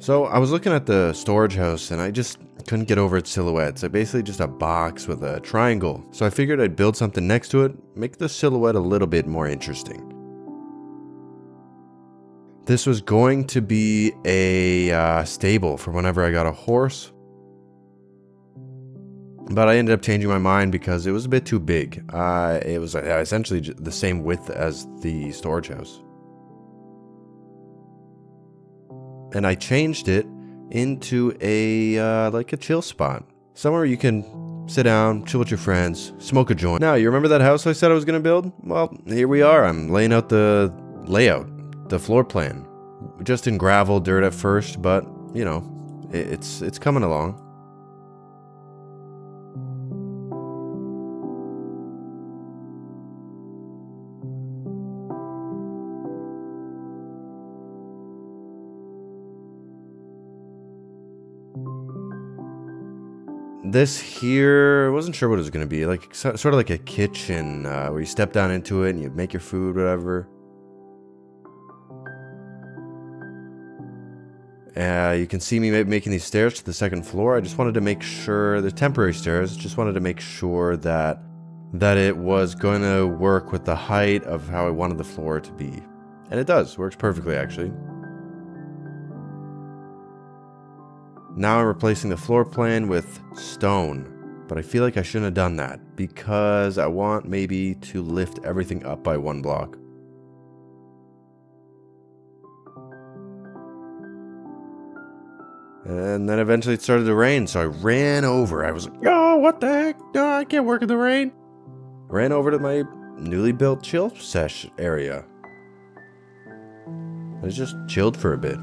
So I was looking at the storage house and I just couldn't get over its silhouette. It's basically just a box with a triangle. So I figured I'd build something next to it, make the silhouette a little bit more interesting. This was going to be a stable for whenever I got a horse. But I ended up changing my mind because it was a bit too big. It was essentially the same width as the storage house. And I changed it into a like a chill spot. Somewhere you can sit down, chill with your friends, smoke a joint. Now, you remember that house I said I was going to build? Well, here we are. I'm laying out the layout, the floor plan. Just in gravel, dirt at first, but, you know, it's coming along. This here, I wasn't sure what it was going to be. Like sort of like a kitchen where you step down into it and you make your food, whatever. You can see me making these stairs to the second floor. I just wanted to make sure, the temporary stairs, just wanted to make sure that it was going to work with the height of how I wanted the floor to be. And it does, works perfectly actually. Now I'm replacing the floor plan with stone, but I feel like I shouldn't have done that because I want maybe to lift everything up by 1 block. And then eventually it started to rain, so I ran over. I was like, oh, what the heck? No, I can't work in the rain. Ran over to my newly built chill sesh area. I just chilled for a bit.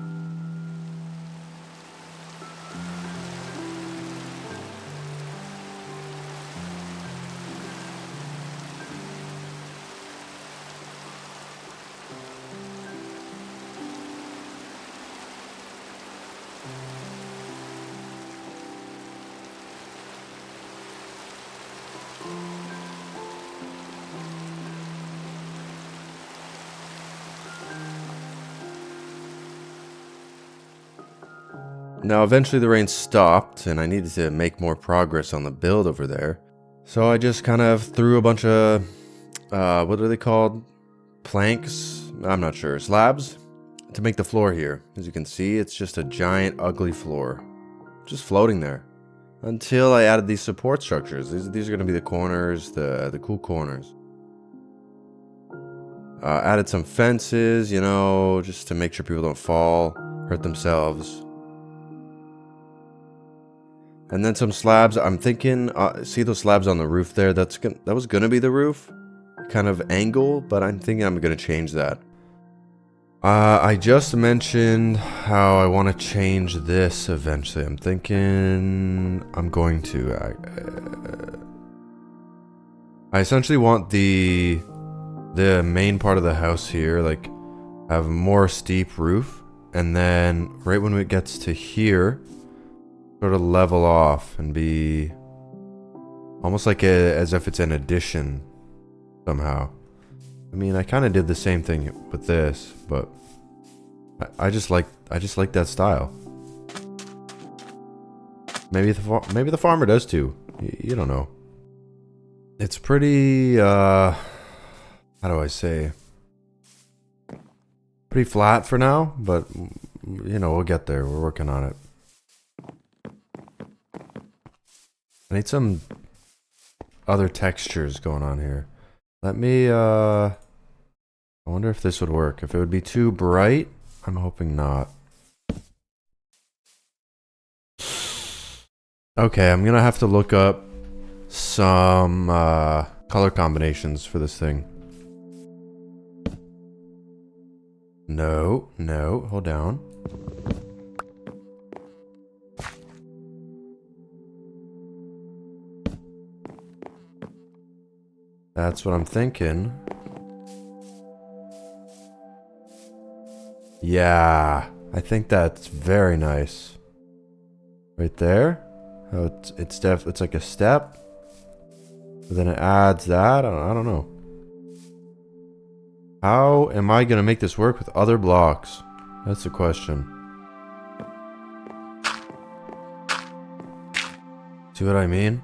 Now, eventually the rain stopped, and I needed to make more progress on the build over there. So I just kind of threw a bunch of, what are they called? Planks? I'm not sure. Slabs? To make the floor here. As you can see, it's just a giant, ugly floor. Just floating there. Until I added these support structures. These are going to be the corners, the cool corners. Added some fences, you know, just to make sure people don't fall, hurt themselves. And then some slabs. I'm thinking, see those slabs on the roof there? That was gonna be the roof, kind of angle, but I'm thinking I'm gonna change that. I just mentioned how I want to change this eventually. I'm thinking I'm going to. I essentially want the main part of the house here, like, have a more steep roof, and then right when it gets to here, sort of level off and be almost like as if it's an addition somehow. I mean, I kind of did the same thing with this, but I just like that style. Maybe the farmer does too. You don't know. It's pretty how do I say? Pretty flat for now, but you know, we'll get there. We're working on it. I need some other textures going on here. Let me, I wonder if this would work. If it would be too bright, I'm hoping not. Okay, I'm gonna have to look up some color combinations for this thing. No, hold down. That's what I'm thinking. Yeah, I think that's very nice. Right there. Oh, it's like a step. But then it adds that. I don't know. How am I gonna make this work with other blocks? That's the question. See what I mean?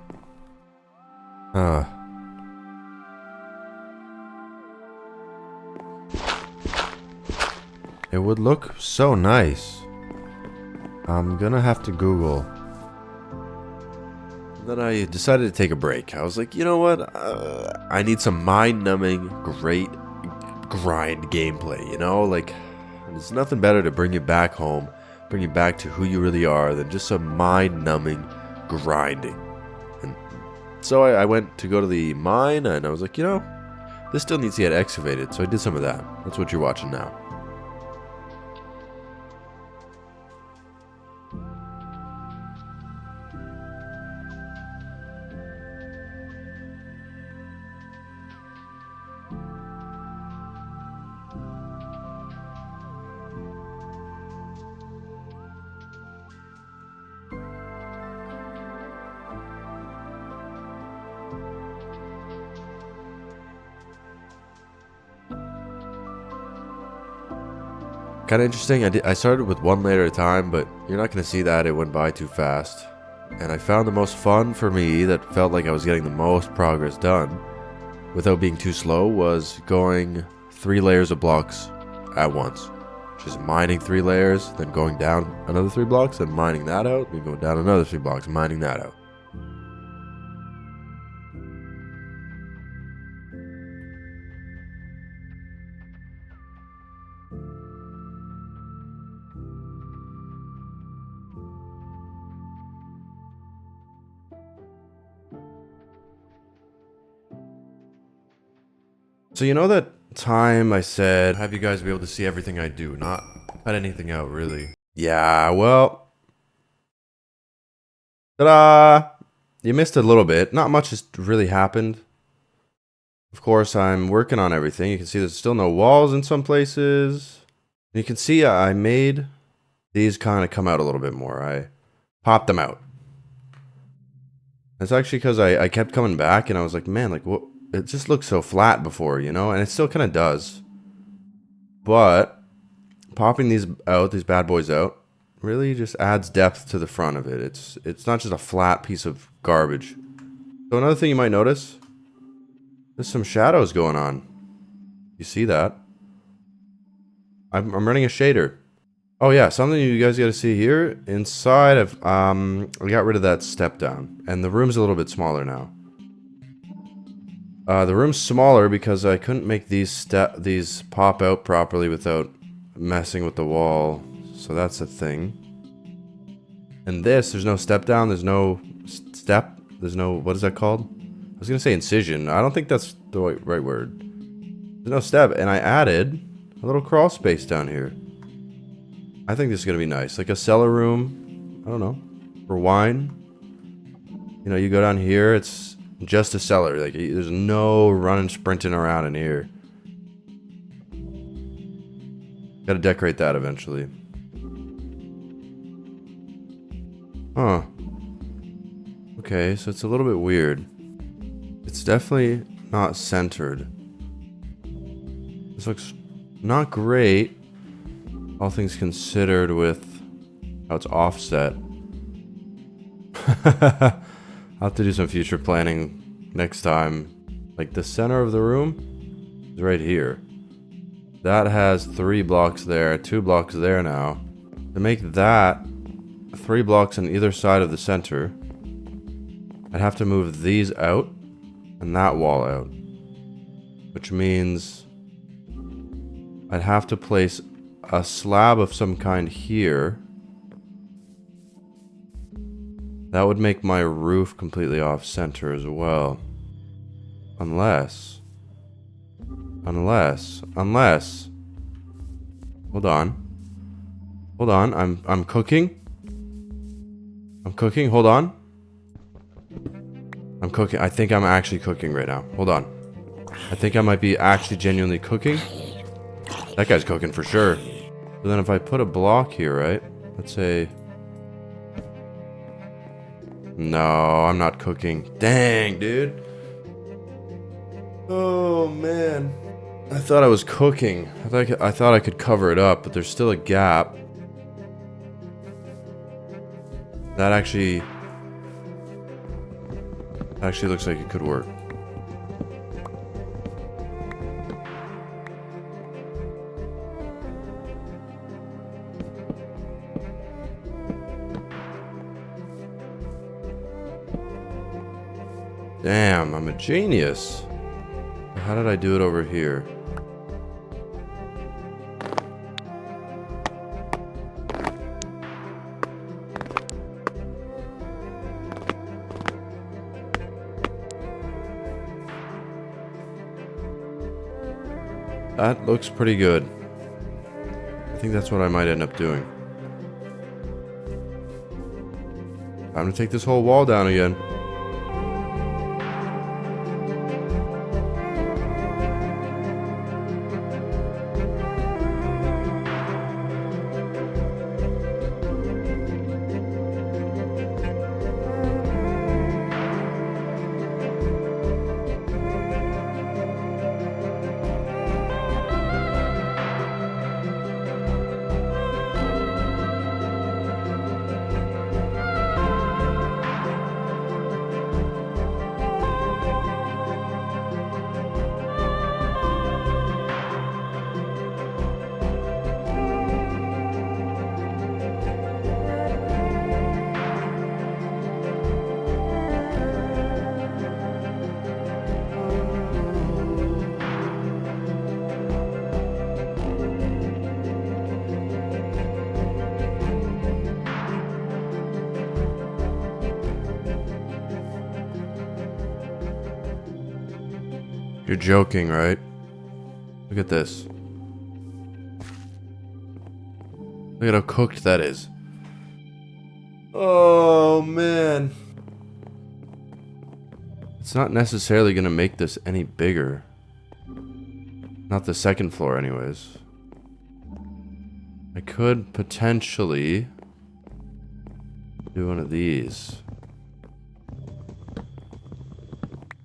It would look so nice. I'm gonna have to Google. Then I decided to take a break. I was like, you know what? I need some mind-numbing, great grind gameplay, you know? Like, there's nothing better to bring you back home, bring you back to who you really are than just some mind-numbing grinding. And so I went to go to the mine, and I was like, you know, this still needs to get excavated, so I did some of that. That's what you're watching now. Kind of interesting. I started with one layer at a time, but you're not going to see that. It went by too fast. And I found the most fun for me, that felt like I was getting the most progress done without being too slow, was going 3 layers of blocks at once. Just mining 3 layers, then going down another 3 blocks, then mining that out, then going down another 3 blocks, mining that out. So you know that time I said, have you guys be able to see everything I do, not cut anything out, really? Yeah, well... Ta-da! You missed a little bit. Not much has really happened. Of course, I'm working on everything. You can see there's still no walls in some places. You can see I made these kind of come out a little bit more. I popped them out. It's actually because I kept coming back and I was like, man, like, what? It just looked so flat before, you know? And it still kind of does. But popping these out, these bad boys out, really just adds depth to the front of it. It's not just a flat piece of garbage. So another thing you might notice, there's some shadows going on. You see that? I'm running a shader. Oh yeah, something you guys got to see here. Inside of, we got rid of that step down. And the room's a little bit smaller now. The room's smaller because I couldn't make these pop out properly without messing with the wall. So that's a thing. And this, there's no step down, there's no step, there's no, what is that called? I was gonna say incision. I don't think that's the right word. There's no step, and I added a little crawl space down here. I think this is gonna be nice. Like a cellar room, I don't know, for wine. You know, you go down here, it's just a cellar. Like, there's no running, sprinting around in here. Gotta decorate that eventually. Huh. Okay, so it's a little bit weird. It's definitely not centered. This looks not great, all things considered, with how it's offset. I'll have to do some future planning next time. Like, the center of the room is right here. That has 3 blocks there, 2 blocks there now. To make that 3 blocks on either side of the center, I'd have to move these out and that wall out. Which means I'd have to place a slab of some kind here. That would make my roof completely off center as well. Unless. Hold on, I'm cooking. Hold on. I'm cooking. I think I'm actually cooking right now. Hold on. I think I might be actually genuinely cooking. That guy's cooking for sure. So then if I put a block here, right? Let's say... No, I'm not cooking. Dang, dude. Oh, man. I thought I was cooking. I thought I could cover it up, but there's still a gap. That actually Actually looks like it could work. Damn, I'm a genius. How did I do it over here? That looks pretty good. I think that's what I might end up doing. Time to take this whole wall down again. You're joking, right? Look at this. Look at how cooked that is. Oh, man. It's not necessarily going to make this any bigger. Not the second floor, anyways. I could potentially do one of these.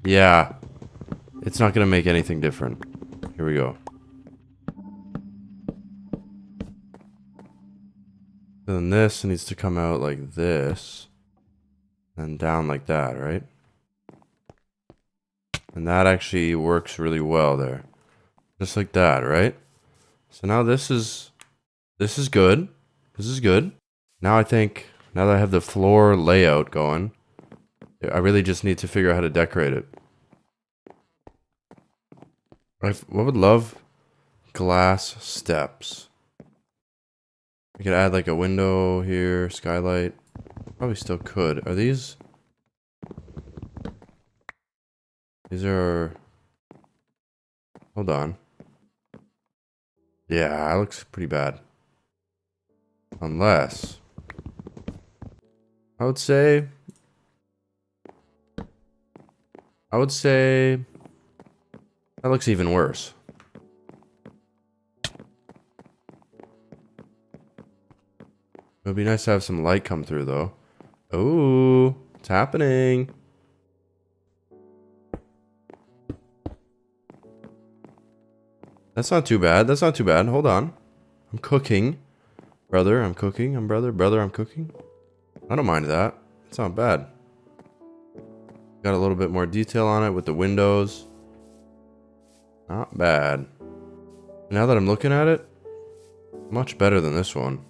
Yeah. It's not going to make anything different. Here we go. Then this needs to come out like this. And down like that, right? And that actually works really well there. Just like that, right? So now this is good. This is good. Now I think, now that I have the floor layout going, I really just need to figure out how to decorate it. I would love glass steps. I could add like a window here, skylight. Probably still could. Are these? These are... Hold on. Yeah, that looks pretty bad. Unless... I would say... That looks even worse. It would be nice to have some light come through, though. Oh, it's happening. That's not too bad. That's not too bad. Hold on. I'm cooking. Brother, I'm cooking. I'm brother. Brother, I'm cooking. I don't mind that. It's not bad. Got a little bit more detail on it with the windows. Not bad. Now that I'm looking at it, much better than this one.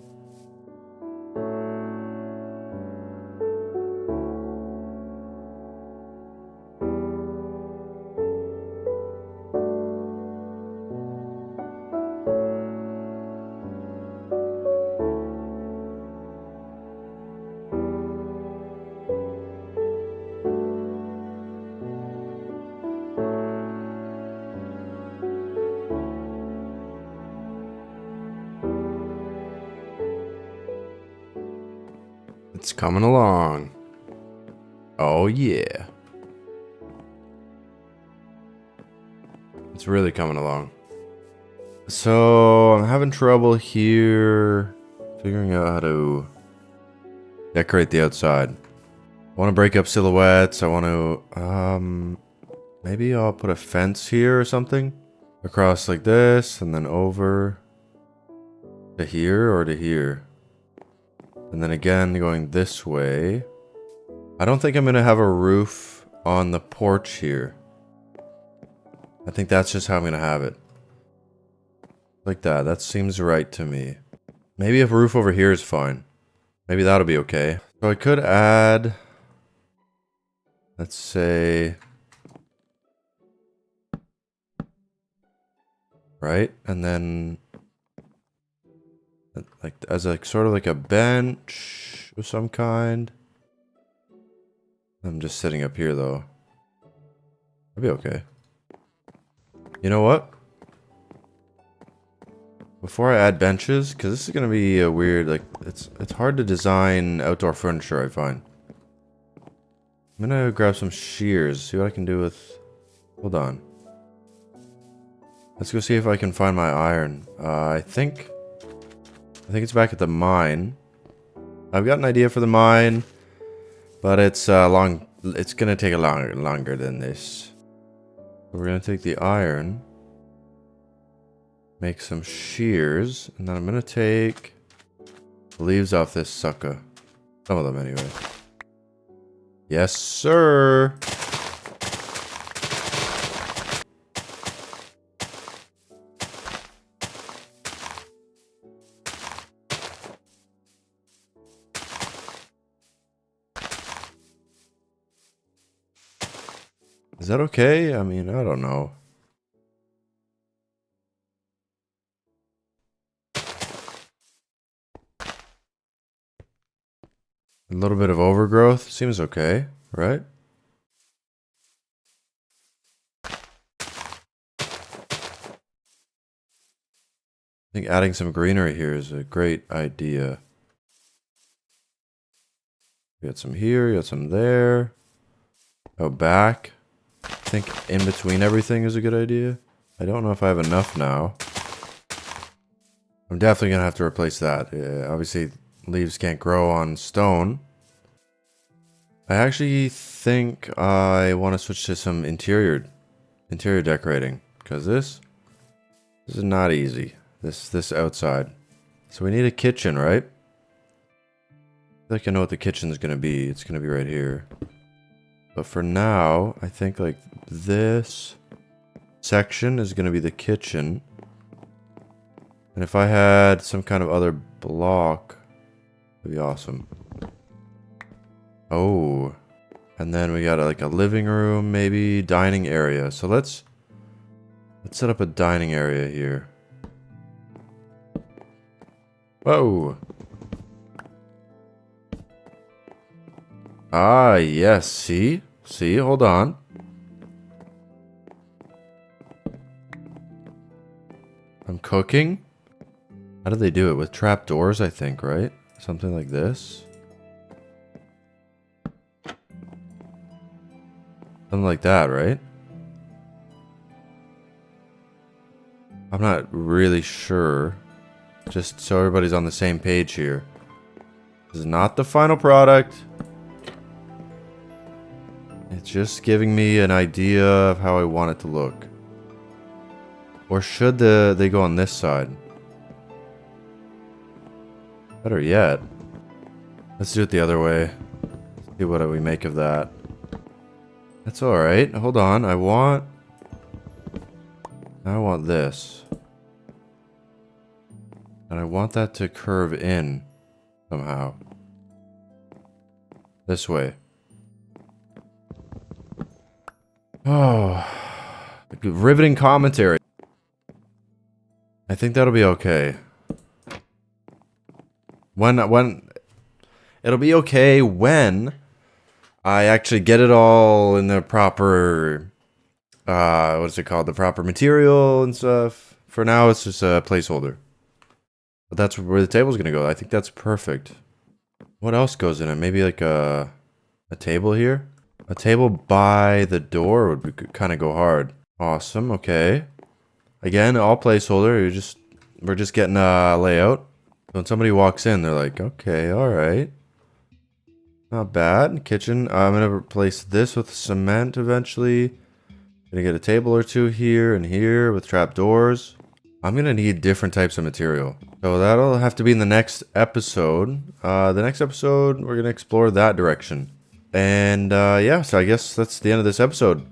It's coming along. Oh yeah. It's really coming along. So I'm having trouble here figuring out how to decorate the outside. I want to break up silhouettes. I want to maybe I'll put a fence here or something across like this and then over to here or to here. And then again, going this way. I don't think I'm going to have a roof on the porch here. I think that's just how I'm gonna have it. Like that. That seems right to me. Maybe a roof over here is fine. Maybe that'll be okay. So I could add... Let's say... Right? And then... like as a sort of like a bench of some kind. I'm just sitting up here though. That'll be okay. You know what? Before I add benches, because this is gonna be a weird, like it's hard to design outdoor furniture, I find. I'm gonna grab some shears, see what I can do with. Hold on. Let's go see if I can find my iron. I think it's back at the mine. I've got an idea for the mine, but it's long. It's gonna take a longer than this. So we're gonna take the iron, make some shears, and then I'm gonna take the leaves off this sucker. Some of them, anyway. Yes, sir. Is that okay? I mean, I don't know. A little bit of overgrowth seems okay, right? I think adding some greenery here is a great idea. You got some here, you got some there. Oh, back. I think in between everything is a good idea. I don't know if I have enough now. I'm definitely gonna have to replace that. Yeah, obviously, leaves can't grow on stone. I actually think I want to switch to some interior decorating, because this is not easy. This outside. So we need a kitchen, right? I feel like I know what the kitchen is gonna be. It's gonna be right here. But for now, I think like this section is gonna be the kitchen. And if I had some kind of other block, it'd be awesome. Oh, and then we got like a living room, maybe dining area. So let's set up a dining area here. Whoa. Ah, yes. See, hold on. I'm cooking. How do they do it? With trapdoors, I think, right? Something like this. Something like that, right? I'm not really sure. Just so everybody's on the same page here. This is not the final product. It's just giving me an idea of how I want it to look. Or should they go on this side? Better yet. Let's do it the other way. See what we make of that. That's alright. Hold on. I want this. And I want that to curve in somehow. This way. Oh, riveting commentary. I think that'll be okay. When it'll be okay when I actually get it all in the proper what's it called? The proper material and stuff. For now, it's just a placeholder. But that's where the table's gonna go. I think that's perfect. What else goes in it? Maybe like a table here? A table by the door would kind of go hard. Awesome, okay. Again, all placeholder. We're just getting a layout. When somebody walks in, they're like, okay, alright. Not bad. Kitchen. I'm gonna replace this with cement eventually. Gonna get a table or two here and here with trapdoors. I'm gonna need different types of material. So that'll have to be in the next episode. The next episode, we're gonna explore that direction. And yeah, so I guess that's the end of this episode.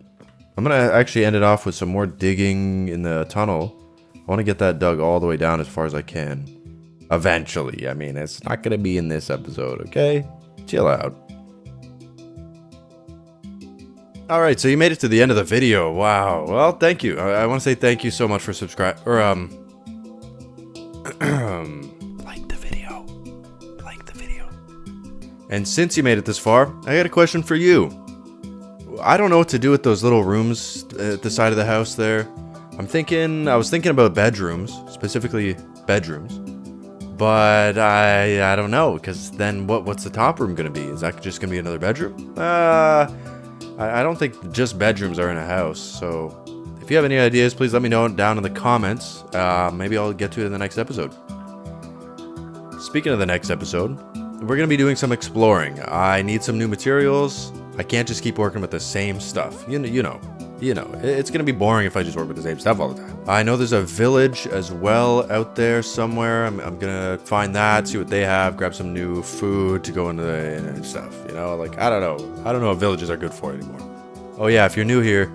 I'm gonna actually end it off with some more digging in the tunnel. I want to get that dug all the way down as far as I can. Eventually. I mean, it's not gonna be in this episode, okay? Chill out. Alright, so you made it to the end of the video. Wow. Well, thank you. I want to say thank you so much for subscribing. Or, like the video. Like the video. And since you made it this far, I got a question for you. I don't know what to do with those little rooms at the side of the house there. I was thinking about bedrooms, specifically bedrooms. But I don't know, because then what's the top room going to be? Is that just going to be another bedroom? I don't think just bedrooms are in a house, so if you have any ideas, please let me know down in the comments. Maybe I'll get to it in the next episode. Speaking of the next episode, we're going to be doing some exploring. I need some new materials. I can't just keep working with the same stuff. You know, it's going to be boring if I just work with the same stuff all the time. I know there's a village as well out there somewhere. I'm going to find that, see what they have, grab some new food to go into the stuff. You know, like, I don't know if villages are good for it anymore. Oh yeah, if you're new here,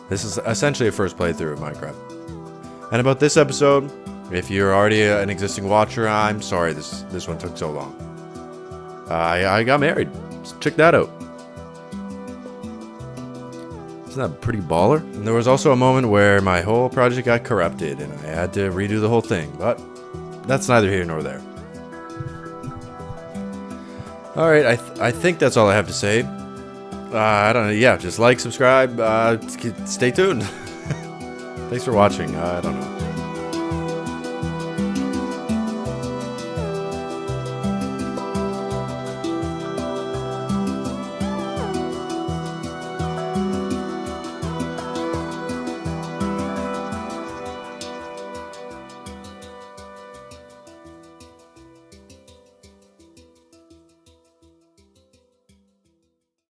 this is essentially a first playthrough of Minecraft. And about this episode, if you're already an existing watcher, I'm sorry this one took so long. I got married. So check that out. Isn't that pretty baller? And there was also a moment where my whole project got corrupted and I had to redo the whole thing, but that's neither here nor there. Alright, I think that's all I have to say. I don't know, yeah, just like, subscribe, stay tuned. Thanks for watching, I don't know.